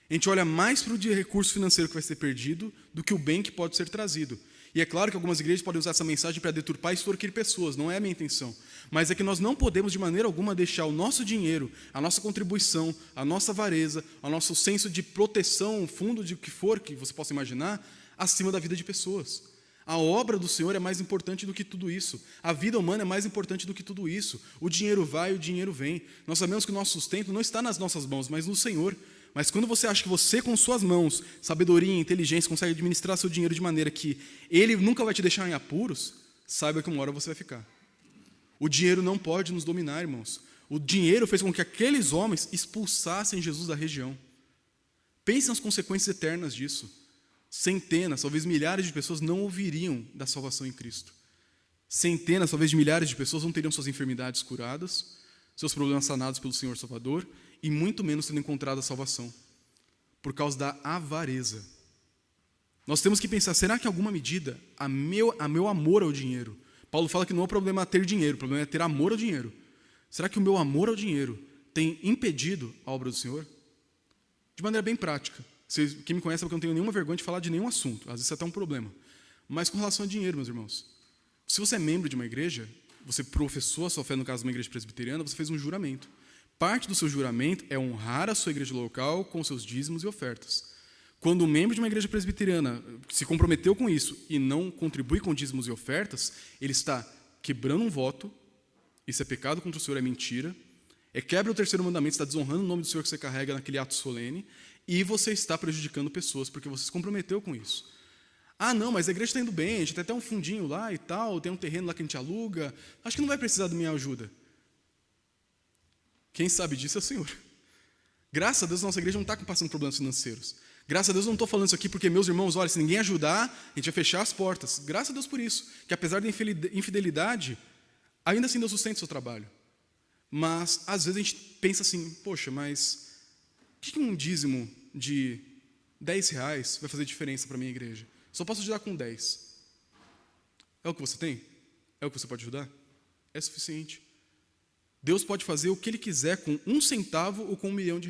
A gente olha mais para o recurso financeiro que vai ser perdido do que o bem que pode ser trazido. E é claro que algumas igrejas podem usar essa mensagem para deturpar e extorquir pessoas, não é a minha intenção. Mas é que nós não podemos de maneira alguma deixar o nosso dinheiro, a nossa contribuição, a nossa avareza, o nosso senso de proteção, o fundo de o que for que você possa imaginar, acima da vida de pessoas. A obra do Senhor é mais importante do que tudo isso. A vida humana é mais importante do que tudo isso. O dinheiro vai, o dinheiro vem. Nós sabemos que o nosso sustento não está nas nossas mãos, mas no Senhor. Mas quando você acha que você, com suas mãos, sabedoria e inteligência, consegue administrar seu dinheiro de maneira que ele nunca vai te deixar em apuros, saiba que uma hora você vai ficar. O dinheiro não pode nos dominar, irmãos. O dinheiro fez com que aqueles homens expulsassem Jesus da região. Pense nas consequências eternas disso. Centenas, talvez milhares de pessoas não ouviriam da salvação em Cristo. Centenas, talvez de milhares de pessoas não teriam suas enfermidades curadas, seus problemas sanados pelo Senhor Salvador, e muito menos tendo encontrado a salvação, por causa da avareza. Nós temos que pensar, será que em alguma medida, a meu amor ao dinheiro, Paulo fala que não é o problema ter dinheiro, o problema é ter amor ao dinheiro. Será que o meu amor ao dinheiro tem impedido a obra do Senhor? De maneira bem prática. Quem me conhece sabe que eu não tenho nenhuma vergonha de falar de nenhum assunto, às vezes isso é até um problema. Mas com relação a dinheiro, meus irmãos, se você é membro de uma igreja, você professou a sua fé, no caso de uma igreja presbiteriana, você fez um juramento. Parte do seu juramento é honrar a sua igreja local com seus dízimos e ofertas. Quando um membro de uma igreja presbiteriana se comprometeu com isso e não contribui com dízimos e ofertas, ele está quebrando um voto, isso é pecado contra o Senhor, é mentira, quebra o terceiro mandamento, está desonrando o nome do Senhor que você carrega naquele ato solene, e você está prejudicando pessoas, porque você se comprometeu com isso. Ah, não, mas a igreja está indo bem, a gente tem até um fundinho lá e tal, tem um terreno lá que a gente aluga, acho que não vai precisar da minha ajuda. Quem sabe disso é o Senhor. Graças a Deus, a nossa igreja não está passando problemas financeiros. Graças a Deus, eu não estou falando isso aqui porque, meus irmãos, olha, se ninguém ajudar, a gente vai fechar as portas. Graças a Deus por isso, que apesar da infidelidade, ainda assim Deus sustenta o seu trabalho. Mas, às vezes, a gente pensa assim, poxa, mas o que um dízimo de R$10 vai fazer diferença para a minha igreja? Só posso ajudar com 10. É o que você tem? É o que você pode ajudar? É suficiente. Deus pode fazer o que Ele quiser com 1 centavo ou com R$1 milhão.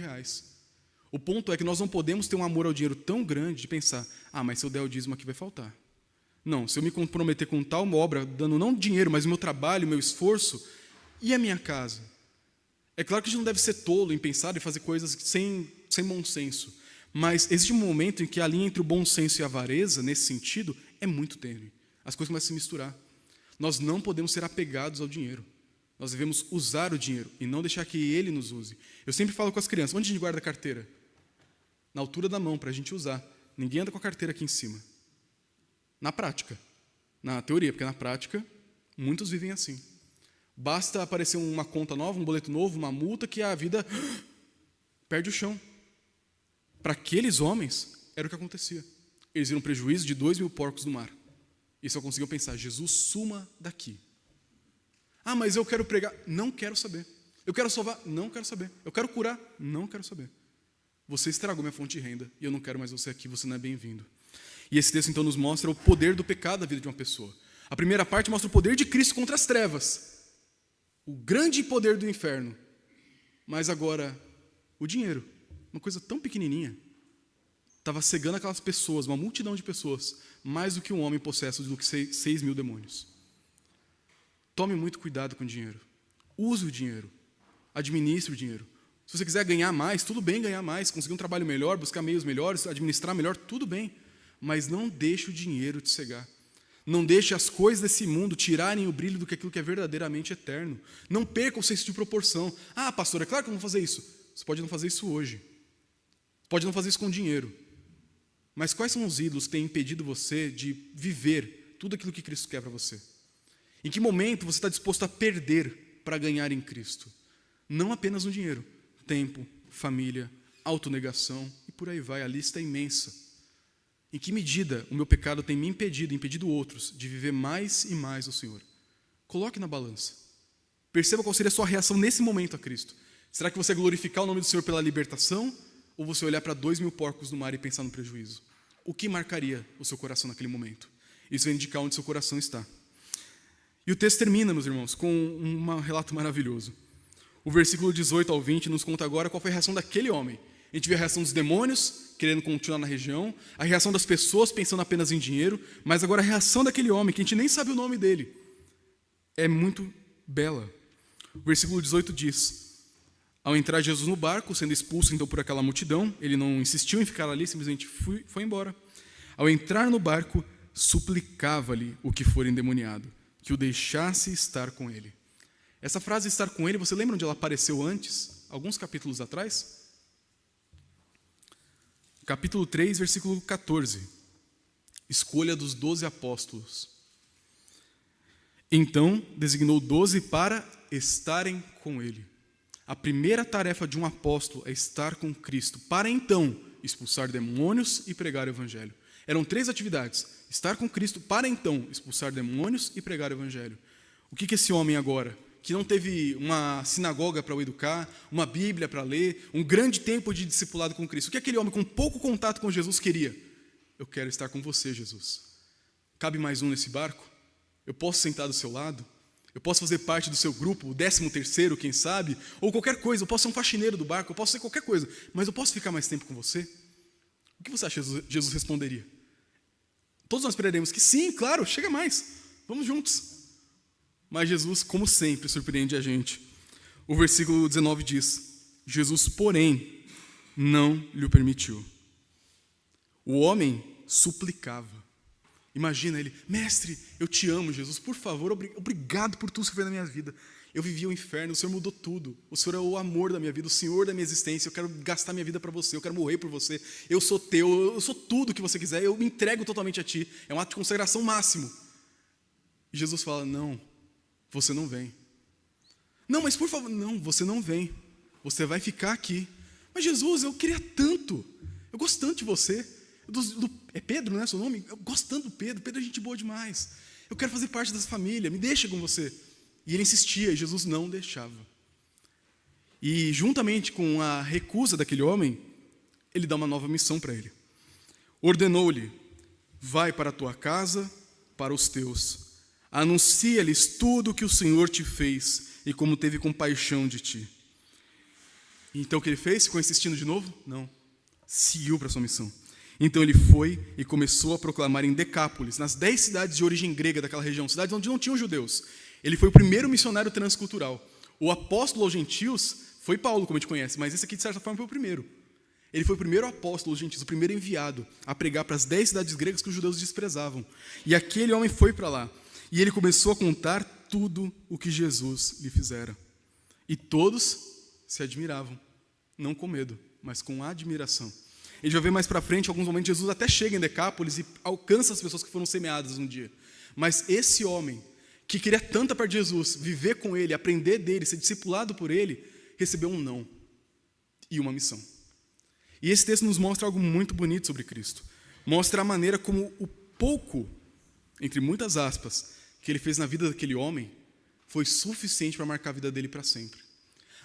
O ponto é que nós não podemos ter um amor ao dinheiro tão grande de pensar, mas se eu der o dízimo aqui vai faltar. Não, se eu me comprometer com tal obra, dando não dinheiro, mas o meu trabalho, o meu esforço, e a minha casa? É claro que a gente não deve ser tolo em pensar e fazer coisas sem bom senso, mas existe um momento em que a linha entre o bom senso e a avareza, nesse sentido, é muito tênue. As coisas começam a se misturar. Nós não podemos ser apegados ao dinheiro. Nós devemos usar o dinheiro e não deixar que ele nos use. Eu sempre falo com as crianças, onde a gente guarda a carteira? Na altura da mão, para a gente usar. Ninguém anda com a carteira aqui em cima. Na prática. Na teoria, porque na prática, muitos vivem assim. Basta aparecer uma conta nova, um boleto novo, uma multa, que a vida perde o chão. Para aqueles homens, era o que acontecia. Eles viram prejuízo de 2.000 porcos no mar. E só conseguiam pensar, Jesus, suma daqui. Mas eu quero pregar. Não quero saber. Eu quero salvar. Não quero saber. Eu quero curar. Não quero saber. Você estragou minha fonte de renda e eu não quero mais você aqui, você não é bem-vindo. E esse texto então nos mostra o poder do pecado na vida de uma pessoa. A primeira parte mostra o poder de Cristo contra as trevas. O grande poder do inferno. Mas agora, o dinheiro, uma coisa tão pequenininha, estava cegando aquelas pessoas, uma multidão de pessoas, mais do que um homem possesso do que 6.000 demônios. Tome muito cuidado com o dinheiro. Use o dinheiro. Administre o dinheiro. Se você quiser ganhar mais, tudo bem ganhar mais, conseguir um trabalho melhor, buscar meios melhores, administrar melhor, tudo bem. Mas não deixe o dinheiro te cegar. Não deixe as coisas desse mundo tirarem o brilho do que aquilo que é verdadeiramente eterno. Não perca o senso de proporção. Pastor, é claro que eu não vou fazer isso. Você pode não fazer isso hoje. Pode não fazer isso com dinheiro. Mas quais são os ídolos que têm impedido você de viver tudo aquilo que Cristo quer para você? Em que momento você está disposto a perder para ganhar em Cristo? Não apenas no dinheiro. Tempo, família, autonegação e por aí vai. A lista é imensa. Em que medida o meu pecado tem me impedido outros, de viver mais e mais o Senhor? Coloque na balança. Perceba qual seria a sua reação nesse momento a Cristo. Será que você glorificar o nome do Senhor pela libertação? Ou você olhar para 2.000 porcos no mar e pensar no prejuízo? O que marcaria o seu coração naquele momento? Isso vai indicar onde seu coração está. E o texto termina, meus irmãos, com um relato maravilhoso. O versículo 18 ao 20 nos conta agora qual foi a reação daquele homem. A gente vê a reação dos demônios, querendo continuar na região, a reação das pessoas pensando apenas em dinheiro, mas agora a reação daquele homem, que a gente nem sabe o nome dele, é muito bela. O versículo 18 diz: ao entrar Jesus no barco, sendo expulso então por aquela multidão, ele não insistiu em ficar ali, simplesmente foi embora. Ao entrar no barco, suplicava-lhe o que for endemoniado, que o deixasse estar com ele. Essa frase, estar com ele, você lembra onde ela apareceu antes? Alguns capítulos atrás? Capítulo 3, versículo 14. Escolha dos 12 apóstolos. Então, designou 12 para estarem com ele. A primeira tarefa de um apóstolo é estar com Cristo, para então expulsar demônios e pregar o evangelho. Eram 3 atividades: estar com Cristo, para então expulsar demônios e pregar o evangelho. O que esse homem agora, que não teve uma sinagoga para o educar, uma Bíblia para ler, um grande tempo de discipulado com Cristo, o que aquele homem com pouco contato com Jesus queria? Eu quero estar com você, Jesus. Cabe mais um nesse barco? Eu posso sentar do seu lado? Eu posso fazer parte do seu grupo, o 13º, quem sabe? Ou qualquer coisa, eu posso ser um faxineiro do barco, eu posso ser qualquer coisa, mas eu posso ficar mais tempo com você? O que você acha que Jesus responderia? Todos nós esperaremos que sim, claro, chega mais, vamos juntos. Mas Jesus, como sempre, surpreende a gente. O versículo 19 diz: Jesus, porém, não lhe permitiu. O homem suplicava. Imagina ele: mestre, eu te amo, Jesus, por favor, obrigado por tudo que você fez na minha vida. Eu vivi o inferno, o Senhor mudou tudo. O Senhor é o amor da minha vida, o Senhor da minha existência. Eu quero gastar minha vida para você, eu quero morrer por você. Eu sou teu, eu sou tudo que você quiser, eu me entrego totalmente a ti. É um ato de consagração máximo. E Jesus fala: não, você não vem. Não, mas por favor, não, você não vem. Você vai ficar aqui. Mas Jesus, eu queria tanto. Eu gosto tanto de você. É Pedro, né, seu nome? Eu gosto tanto do Pedro. Pedro é gente boa demais. Eu quero fazer parte dessa família. Me deixa com você. E ele insistia e Jesus não deixava. E juntamente com a recusa daquele homem, ele dá uma nova missão para ele. Ordenou-lhe: vai para a tua casa, para os teus. Anuncia-lhes tudo o que o Senhor te fez e como teve compaixão de ti. Então o que ele fez? Ficou insistindo de novo? Não. Seguiu para a sua missão. Então ele foi e começou a proclamar em Decápolis, nas 10 cidades de origem grega daquela região, cidades onde não tinham judeus. Ele foi o primeiro missionário transcultural. O apóstolo aos gentios foi Paulo, como a gente conhece, mas esse aqui, de certa forma, foi o primeiro. Ele foi o primeiro apóstolo aos gentios, o primeiro enviado a pregar para as 10 cidades gregas que os judeus desprezavam. E aquele homem foi para lá. E ele começou a contar tudo o que Jesus lhe fizera. E todos se admiravam, não com medo, mas com admiração. A gente vai ver mais para frente, em alguns momentos, Jesus até chega em Decápolis e alcança as pessoas que foram semeadas um dia. Mas esse homem, que queria tanto perto de Jesus, viver com ele, aprender dele, ser discipulado por ele, recebeu um não e uma missão. E esse texto nos mostra algo muito bonito sobre Cristo. Mostra a maneira como o pouco, entre muitas aspas, que ele fez na vida daquele homem, foi suficiente para marcar a vida dele para sempre.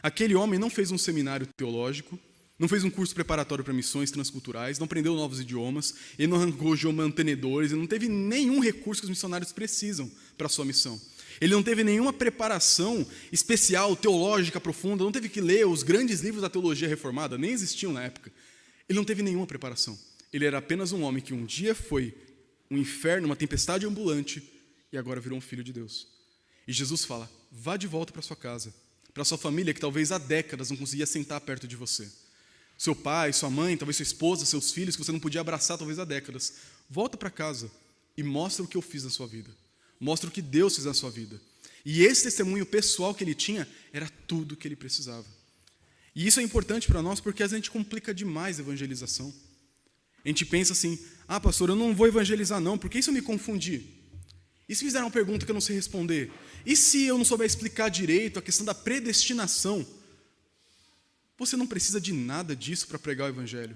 Aquele homem não fez um seminário teológico, não fez um curso preparatório para missões transculturais, não aprendeu novos idiomas, ele não arranjou mantenedores, ele não teve nenhum recurso que os missionários precisam para a sua missão. Ele não teve nenhuma preparação especial, teológica, profunda, não teve que ler os grandes livros da teologia reformada, nem existiam na época. Ele não teve nenhuma preparação. Ele era apenas um homem que um dia foi um inferno, uma tempestade ambulante, e agora virou um filho de Deus. E Jesus fala: vá de volta para sua casa, para sua família, que talvez há décadas não conseguia sentar perto de você. Seu pai, sua mãe, talvez sua esposa, seus filhos, que você não podia abraçar talvez há décadas. Volta para casa e mostra o que eu fiz na sua vida. Mostra o que Deus fez na sua vida. E esse testemunho pessoal que ele tinha era tudo o que ele precisava. E isso é importante para nós porque às vezes a gente complica demais a evangelização. A gente pensa assim: ah, pastor, eu não vou evangelizar não, porque isso eu me confundi. E se fizer uma pergunta que eu não sei responder? E se eu não souber explicar direito a questão da predestinação? Você não precisa de nada disso para pregar o evangelho.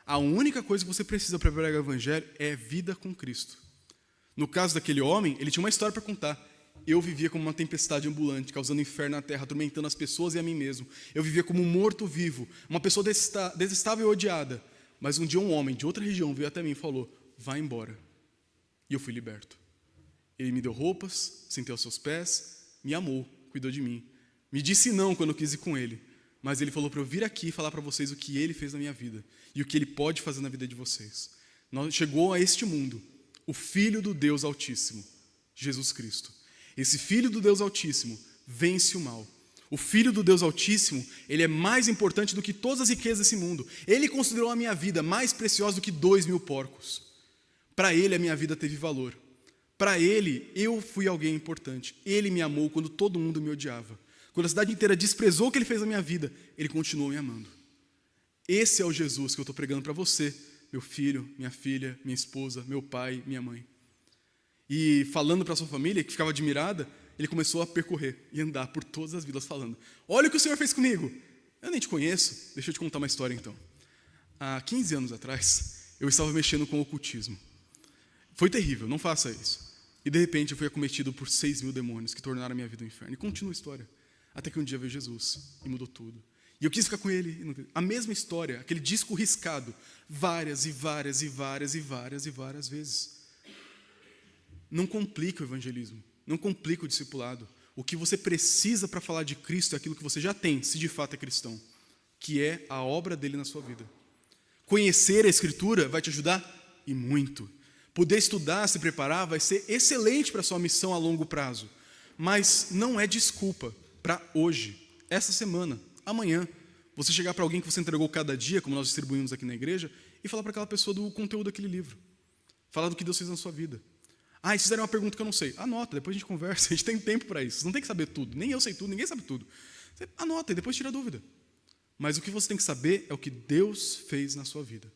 A única coisa que você precisa para pregar o evangelho é vida com Cristo. No caso daquele homem, ele tinha uma história para contar. Eu vivia como uma tempestade ambulante, causando inferno na terra, atormentando as pessoas e a mim mesmo. Eu vivia como um morto-vivo, uma pessoa detestável e odiada. Mas um dia um homem de outra região veio até mim e falou: vai embora. E eu fui liberto. Ele me deu roupas, sentei aos seus pés, me amou, cuidou de mim. Me disse não quando eu quis ir com ele. mas ele falou para eu vir aqui e falar para vocês o que ele fez na minha vida e o que ele pode fazer na vida de vocês. Chegou a este mundo o Filho do Deus Altíssimo, Jesus Cristo. Esse Filho do Deus Altíssimo vence o mal. O Filho do Deus Altíssimo, ele é mais importante do que todas as riquezas desse mundo. Ele considerou a minha vida mais preciosa do que 2.000 porcos. Para ele, a minha vida teve valor. Para ele, eu fui alguém importante. Ele me amou quando todo mundo me odiava. Quando a cidade inteira desprezou o que ele fez na minha vida, ele continuou me amando. Esse é o Jesus que eu estou pregando para você, meu filho, minha filha, minha esposa, meu pai, minha mãe. E falando para a sua família, que ficava admirada, ele começou a percorrer e andar por todas as vilas falando: olha o que o Senhor fez comigo. Eu nem te conheço, deixa eu te contar uma história então. Há 15 anos atrás, eu estava mexendo com o ocultismo. Foi terrível, não faça isso. E de repente eu fui acometido por 6.000 demônios que tornaram a minha vida um inferno. E continua a história. Até que um dia veio Jesus e mudou tudo. E eu quis ficar com ele. A mesma história, aquele disco riscado, várias e várias e várias e várias e várias vezes. Não complica o evangelismo. Não complica o discipulado. O que você precisa para falar de Cristo é aquilo que você já tem, se de fato é cristão, que é a obra dele na sua vida. Conhecer a Escritura vai te ajudar e muito. Poder estudar, se preparar, vai ser excelente para a sua missão a longo prazo. Mas não é desculpa para hoje, essa semana, amanhã, você chegar para alguém que você entregou cada dia, como nós distribuímos aqui na igreja, e falar para aquela pessoa do conteúdo daquele livro. Falar do que Deus fez na sua vida. Ah, e se fizerem uma pergunta que eu não sei, anota, depois a gente conversa, a gente tem tempo para isso. Você não tem que saber tudo, nem eu sei tudo, ninguém sabe tudo. Você anota e depois tira a dúvida. Mas o que você tem que saber é o que Deus fez na sua vida.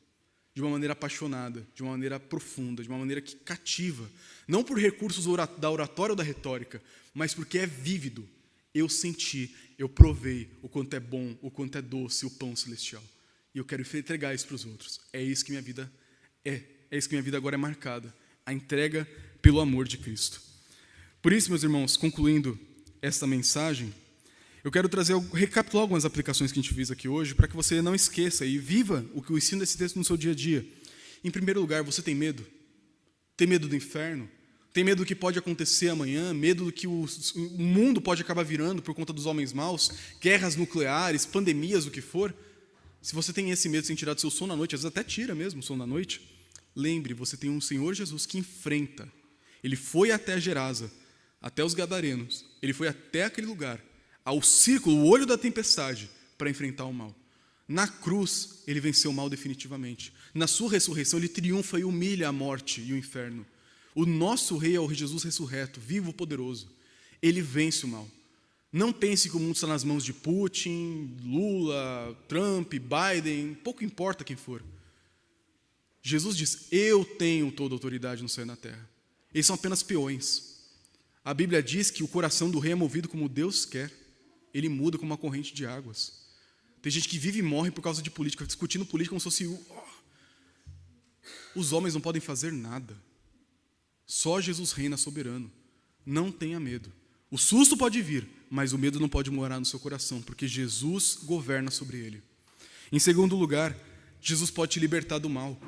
De uma maneira apaixonada, de uma maneira profunda, de uma maneira que cativa. Não por recursos da oratória ou da retórica, mas porque é vívido. Eu senti, eu provei o quanto é bom, o quanto é doce o pão celestial. E eu quero entregar isso para os outros. É isso que minha vida é. É isso que minha vida agora é marcada. A entrega pelo amor de Cristo. Por isso, meus irmãos, concluindo esta mensagem, eu quero recapitular algumas aplicações que a gente fez aqui hoje, para que você não esqueça e viva o ensino desse texto no seu dia a dia. Em primeiro lugar, você tem medo? Tem medo do inferno? Tem medo do que pode acontecer amanhã? Medo do que o mundo pode acabar virando por conta dos homens maus? Guerras nucleares, pandemias, o que for? Se você tem esse medo sem tirar do seu sono à noite, às vezes até tira mesmo o sono à noite, lembre, você tem um Senhor Jesus que enfrenta. Ele foi até Gerasa, até os Gadarenos, ele foi até aquele lugar, ao círculo, o olho da tempestade, para enfrentar o mal. Na cruz, ele venceu o mal definitivamente. Na sua ressurreição, ele triunfa e humilha a morte e o inferno. O nosso rei é o Jesus ressurreto, vivo, poderoso. Ele vence o mal. Não pense que o mundo está nas mãos de Putin, Lula, Trump, Biden, pouco importa quem for. Jesus diz: eu tenho toda a autoridade no céu e na terra. Eles são apenas peões. A Bíblia diz que o coração do rei é movido como Deus quer. Ele muda como uma corrente de águas. Tem gente que vive e morre por causa de política, discutindo política como se fosse... Os homens não podem fazer nada. Só Jesus reina soberano. Não tenha medo. O susto pode vir, mas o medo não pode morar no seu coração, porque Jesus governa sobre ele. Em segundo lugar, Jesus pode te libertar do mal.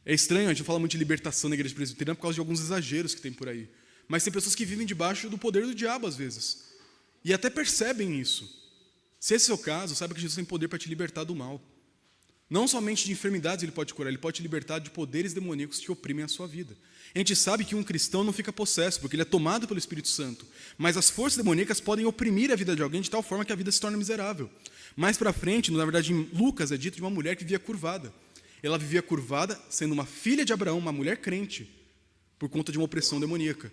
É estranho, a gente fala muito de libertação na igreja presbiteriana por causa de alguns exageros que tem por aí. Mas tem pessoas que vivem debaixo do poder do diabo às vezes. E até percebem isso. Se esse é o seu caso, saiba que Jesus tem poder para te libertar do mal. Não somente de enfermidades ele pode curar, ele pode te libertar de poderes demoníacos que oprimem a sua vida. A gente sabe que um cristão não fica possesso, porque ele é tomado pelo Espírito Santo. Mas as forças demoníacas podem oprimir a vida de alguém de tal forma que a vida se torna miserável. Mais para frente, na verdade em Lucas é dito de uma mulher que vivia curvada. Ela vivia curvada sendo uma filha de Abraão, uma mulher crente, por conta de uma opressão demoníaca.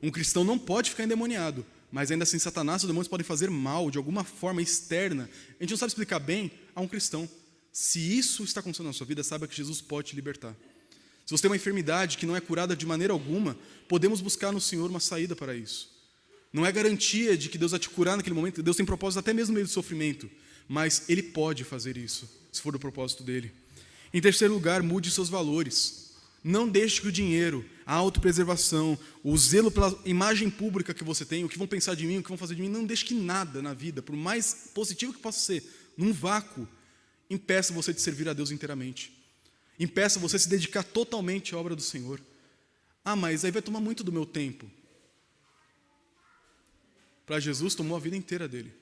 Um cristão não pode ficar endemoniado, mas ainda assim Satanás e os demônios podem fazer mal de alguma forma externa. A gente não sabe explicar bem a um cristão. Se isso está acontecendo na sua vida, saiba que Jesus pode te libertar. Se você tem uma enfermidade que não é curada de maneira alguma, podemos buscar no Senhor uma saída para isso. Não é garantia de que Deus vai te curar naquele momento. Deus tem propósito até mesmo no meio do sofrimento, mas Ele pode fazer isso, se for do propósito dEle. Em terceiro lugar, mude seus valores. Não deixe que o dinheiro, a autopreservação, o zelo pela imagem pública que você tem, o que vão pensar de mim, o que vão fazer de mim, não deixe que nada na vida, por mais positivo que possa ser, num vácuo, impeça você de servir a Deus inteiramente. Impeça você de se dedicar totalmente à obra do Senhor. Ah, mas aí vai tomar muito do meu tempo. Para Jesus, tomou a vida inteira dele.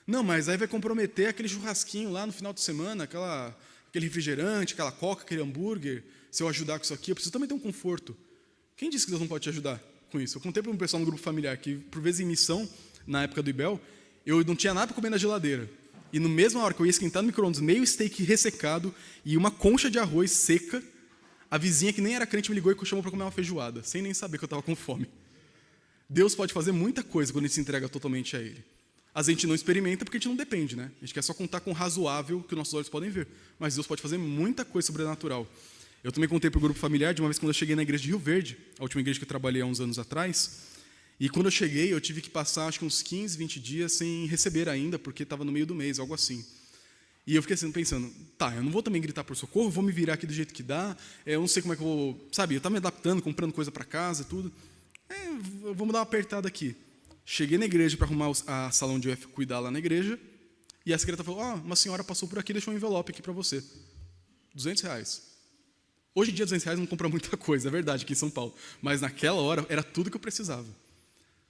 Não, mas aí vai comprometer aquele churrasquinho lá no final de semana, aquele refrigerante, aquela coca, aquele hambúrguer. Se eu ajudar com isso aqui, eu preciso também ter um conforto. Quem disse que Deus não pode te ajudar com isso? Eu contei para um pessoal no grupo familiar que, por vezes em missão, na época do IBEL, eu não tinha nada para comer na geladeira. E no mesma hora que eu ia esquentar no micro-ondas meio steak ressecado e uma concha de arroz seca, a vizinha que nem era crente me ligou e chamou para comer uma feijoada, sem nem saber que eu estava com fome. Deus pode fazer muita coisa quando a gente se entrega totalmente a Ele. A gente não experimenta porque a gente não depende, né? A gente quer só contar com o razoável que os nossos olhos podem ver. Mas Deus pode fazer muita coisa sobrenatural. Eu também contei para o grupo familiar de uma vez quando eu cheguei na igreja de Rio Verde, a última igreja que eu trabalhei há uns anos atrás. E quando eu cheguei, eu tive que passar acho que uns 15, 20 dias sem receber ainda, porque estava no meio do mês, algo assim. E eu fiquei assim, pensando, eu não vou também gritar por socorro, vou me virar aqui do jeito que dá, eu não sei como é que eu vou, sabe, eu estava me adaptando, comprando coisa para casa, tudo. Vamos dar uma apertada aqui. Cheguei na igreja para arrumar a salão de UF cuidar lá na igreja, e a secretária falou, uma senhora passou por aqui, deixou um envelope aqui para você. R$200. Hoje em dia, R$200 não compra muita coisa, é verdade, aqui em São Paulo. Mas naquela hora, era tudo que eu precisava.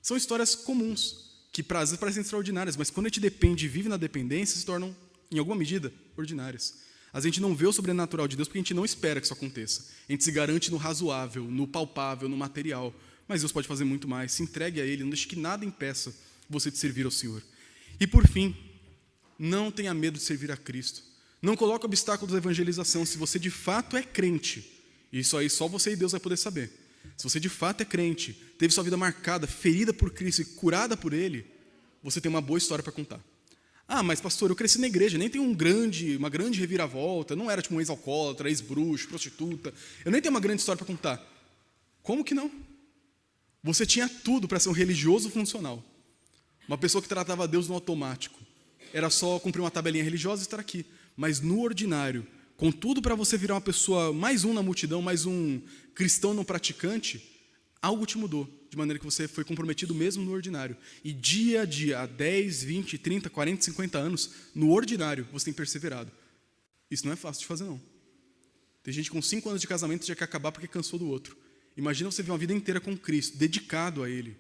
São histórias comuns, que às vezes parecem extraordinárias, mas quando a gente depende e vive na dependência, se tornam, em alguma medida, ordinárias. A gente não vê o sobrenatural de Deus porque a gente não espera que isso aconteça. A gente se garante no razoável, no palpável, no material. Mas Deus pode fazer muito mais. Se entregue a Ele, não deixe que nada impeça você de servir ao Senhor. E por fim, não tenha medo de servir a Cristo. Não coloque obstáculos à evangelização. Se você de fato é crente, isso aí só você e Deus vai poder saber. Se você de fato é crente, teve sua vida marcada, ferida por Cristo e curada por Ele, você tem uma boa história para contar. Mas pastor, eu cresci na igreja, nem tenho uma grande reviravolta, não era tipo um ex-alcoólatra, ex-bruxo, prostituta, eu nem tenho uma grande história para contar. Como que não? Você tinha tudo para ser um religioso funcional. Uma pessoa que tratava Deus no automático. Era só cumprir uma tabelinha religiosa e estar aqui. Mas no ordinário, com tudo para você virar uma pessoa, mais um na multidão, mais um cristão não praticante, algo te mudou, de maneira que você foi comprometido mesmo no ordinário. E dia a dia, há 10, 20, 30, 40, 50 anos, no ordinário, você tem perseverado. Isso não é fácil de fazer, não. Tem gente com 5 anos de casamento já quer acabar porque cansou do outro. Imagina você viver uma vida inteira com Cristo, dedicado a Ele,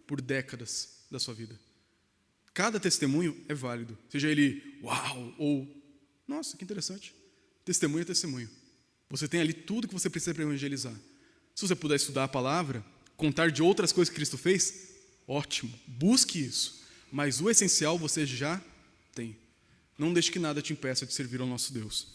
por décadas da sua vida. Cada testemunho é válido, seja ele uau ou nossa, que interessante. Testemunho é testemunho. Você tem ali tudo que você precisa para evangelizar. Se você puder estudar a palavra, contar de outras coisas que Cristo fez, ótimo, busque isso. Mas o essencial você já tem. Não deixe que nada te impeça de servir ao nosso Deus.